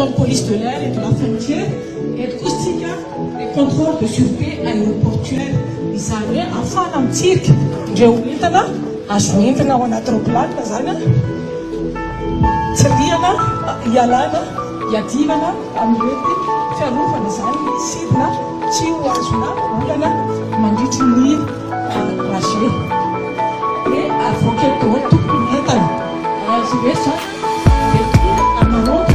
représentant de police de l'air et de la frontière, et de Koustika, les contrôles de sûreté aéroportuaire. Ils avaient un fan en tirk. J'ai oublié là, à Chouintana, on a trop plat, Kazana. Tseriana, Yalana, Yativana, Amreti, Faroufana, Sidna, Chiwazuna, Ulana, Manditini, Raché. Et à Foketo, tout le monde. Je vais ça. Et à Maroc,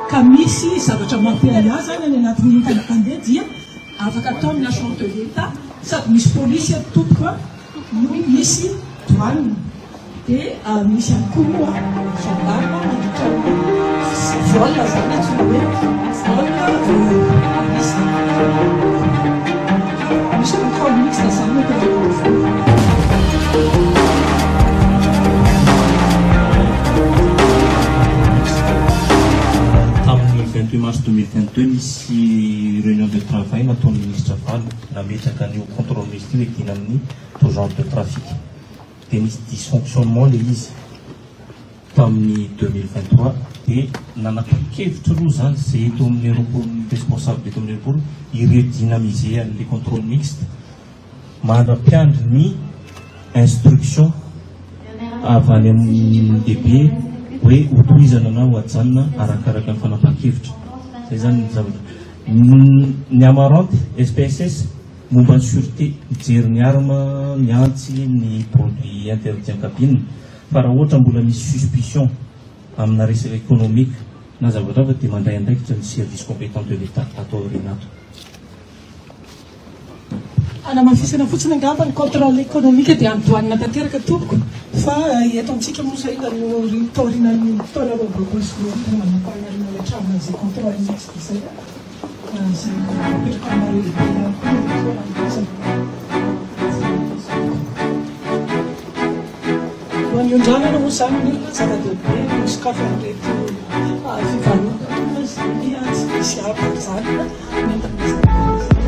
Kamisi, ça va te monter à l'âge, on est là pour nous dire, avec un temps, la chante de l'État, ça mise police, tout quoi, nous, ici, toi, et à mission Koumoua, gendarme, voilà, ça va être une mission chronique, ça s'en Le 22 mars 2022, ici, réunion de travail, notre ministre Fall, la méthode au contrôle ministériel et qui a amené tout genre de trafic. Des dysfonctionnements, les listes, en 2023, et dans la Toulouse, c'est le responsable de Dominique il redynamiser les contrôles mixtes. Madame ni instruction avant les DP. Oui, autorisé na wadzana arakaraka fanapakevitra zay zany zavatra ny amarante SPSS momba ny sûreté mijery ny arma ny antsy ny produit interdit en cabine fa raha ohatra mbola misy suspicion amina resaka économique na zavatra fa dia mandray andraikitra ny service compétent de l'État atao Renato. Anamafisana fotsiny angamba ny contrôle économique dia andohanina tanteraka tompoko fa eto amintsika moa sahita no taorinan'ny taona roaroa sy roa manampanarina ilay trano izay contrôle mixte izay zay mipetraka ho an'ny ondrana moa zany ny zava-dehibe misokafy amin'reto fivarotana zay tsy misy afaka zany nentan'izy